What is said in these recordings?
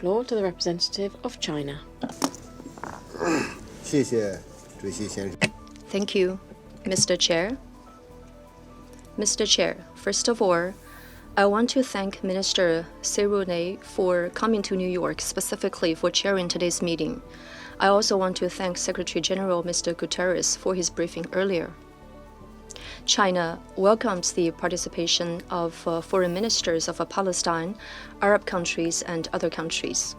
floor to the representative of China. Thank you, Mr. Chair. Mr. Chair, first of all, I want to thank Minister Cerrone for coming to New York specifically for chairing today's meeting. I also want to thank Secretary General Mr. Guterres for his briefing earlier. China welcomes the participation of foreign ministers of Palestine, Arab countries, and other countries.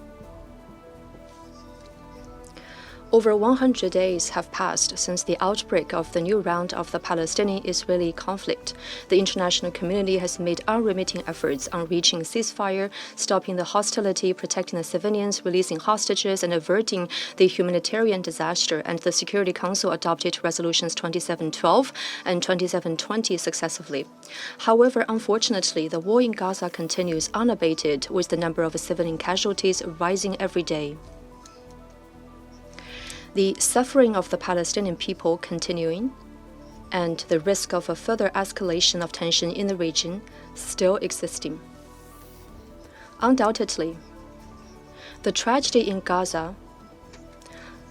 Over 100 days have passed since the outbreak of the new round of the Palestinian-Israeli conflict. The international community has made unremitting efforts on reaching ceasefire, stopping the hostility, protecting the civilians, releasing hostages, and averting the humanitarian disaster, and the Security Council adopted resolutions 2712 and 2720 successively. However, unfortunately, the war in Gaza continues unabated, with the number of civilian casualties rising every day. The suffering of the Palestinian people continuing, and the risk of a further escalation of tension in the region still existing. Undoubtedly, the tragedy in Gaza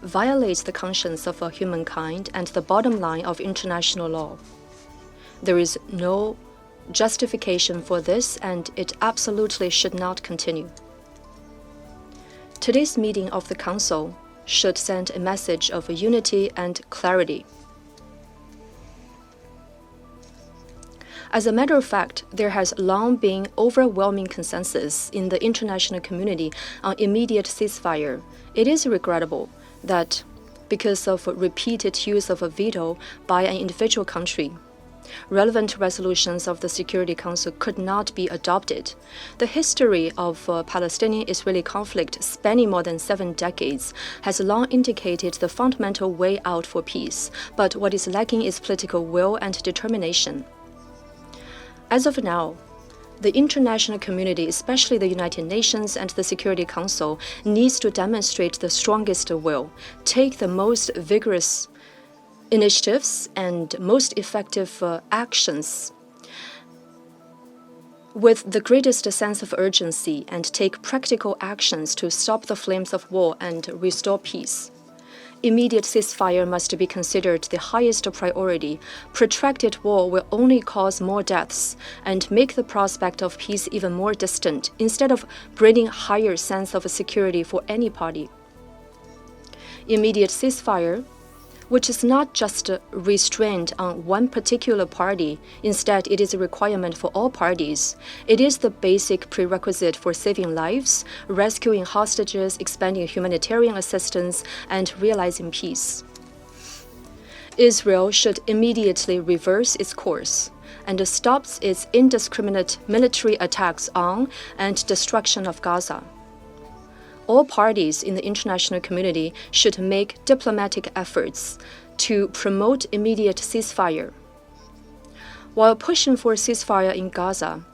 violates the conscience of humankind and the bottom line of international law. There is no justification for this, and it absolutely should not continue. Today's meeting of the Council should send a message of unity and clarity. As a matter of fact, there has long been overwhelming consensus in the international community on immediate ceasefire. It is regrettable that, because of repeated use of a veto by an individual country, relevant resolutions of the Security Council could not be adopted. The history of Palestinian-Israeli conflict, spanning more than 7 decades, has long indicated the fundamental way out for peace, but what is lacking is political will and determination. As of now, the international community, especially the United Nations and the Security Council, needs to demonstrate the strongest will, take the most vigorous initiatives and most effective actions with the greatest sense of urgency, and take practical actions to stop the flames of war and restore peace. Immediate ceasefire must be considered the highest priority. Protracted war will only cause more deaths and make the prospect of peace even more distant, instead of bringing higher sense of security for any party. Immediate ceasefire, which is not just restrained on one particular party, instead it is a requirement for all parties. It is the basic prerequisite for saving lives, rescuing hostages, expanding humanitarian assistance, and realizing peace. Israel should immediately reverse its course and stop its indiscriminate military attacks on and destruction of Gaza. All parties in the international community should make diplomatic efforts to promote immediate ceasefire. While pushing for ceasefire in Gaza,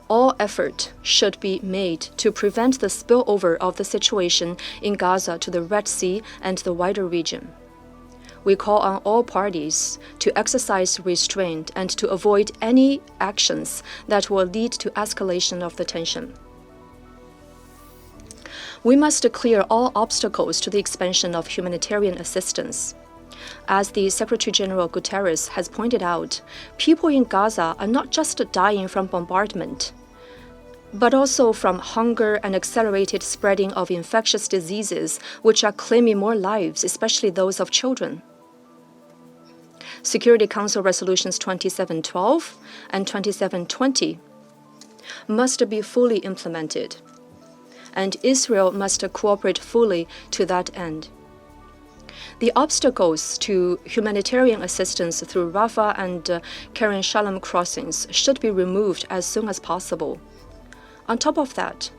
all effort should be made to prevent the spillover of the situation in Gaza to the Red Sea and the wider region. We call on all parties to exercise restraint and to avoid any actions that will lead to escalation of the tension. We must clear all obstacles to the expansion of humanitarian assistance. As the Secretary General Guterres has pointed out, people in Gaza are not just dying from bombardment, but also from hunger and accelerated spreading of infectious diseases, which are claiming more lives, especially those of children. Security Council resolutions 2712 and 2720 must be fully implemented, and Israel must cooperate fully to that end. The obstacles to humanitarian assistance through Rafah and Keren Shalom crossings should be removed as soon as possible. On top of that,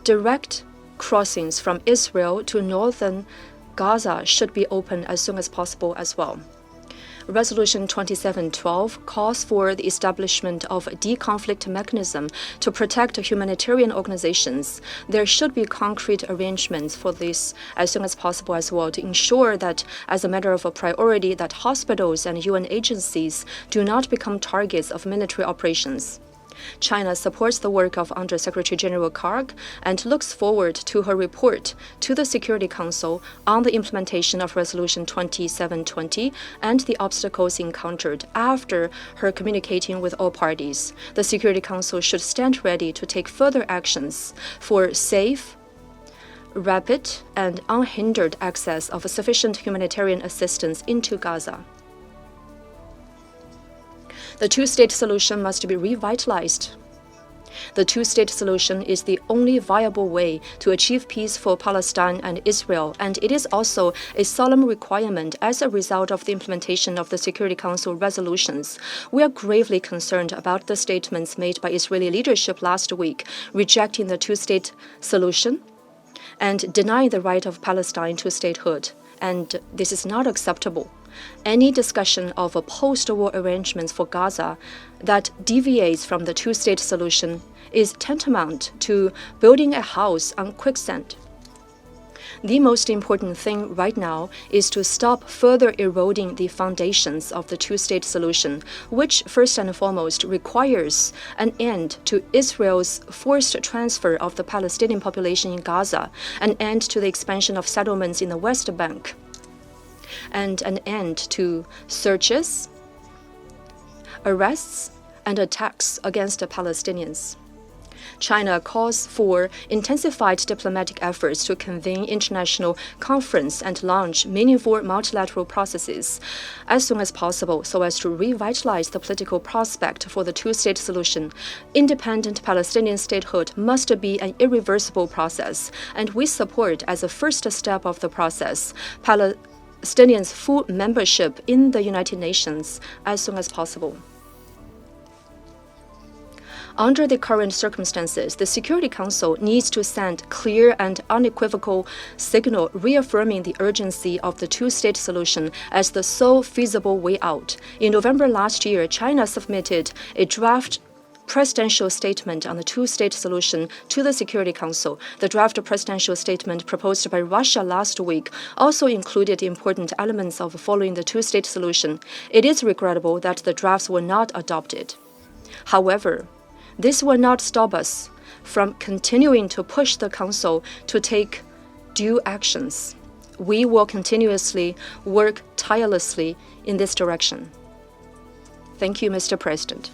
direct crossings from Israel to northern Gaza should be opened as soon as possible as well. Resolution 2712 calls for the establishment of a de-conflict mechanism to protect humanitarian organizations. There should be concrete arrangements for this as soon as possible as well, to ensure that, as a matter of a priority, that hospitals and UN agencies do not become targets of military operations. China supports the work of Under-Secretary General Karg and looks forward to her report to the Security Council on the implementation of Resolution 2720 and the obstacles encountered after her communicating with all parties. The Security Council should stand ready to take further actions for safe, rapid, and unhindered access of sufficient humanitarian assistance into Gaza. The two-state solution must be revitalized. The two-state solution is the only viable way to achieve peace for Palestine and Israel, and it is also a solemn requirement as a result of the implementation of the Security Council resolutions. We are gravely concerned about the statements made by Israeli leadership last week, rejecting the two-state solution and denying the right of Palestine to statehood, and this is not acceptable. Any discussion of a post-war arrangements for Gaza that deviates from the two-state solution is tantamount to building a house on quicksand. The most important thing right now is to stop further eroding the foundations of the two-state solution, which first and foremost requires an end to Israel's forced transfer of the Palestinian population in Gaza, an end to the expansion of settlements in the West Bank, and an end to searches, arrests, and attacks against the Palestinians. China calls for intensified diplomatic efforts to convene international conference and launch meaningful multilateral processes as soon as possible so as to revitalize the political prospect for the two-state solution. Independent Palestinian statehood must be an irreversible process, and we support as a first step of the process Palestinians' full membership in the United Nations as soon as possible. Under the current circumstances, the Security Council needs to send clear and unequivocal signal reaffirming the urgency of the two-state solution as the sole feasible way out. In November last year, China submitted a draft presidential statement on the two-state solution to the Security Council. The draft presidential statement proposed by Russia last week also included important elements of following the two-state solution. It is regrettable that the drafts were not adopted. However, this will not stop us from continuing to push the Council to take due actions. We will continuously work tirelessly in this direction. Thank you, Mr. President.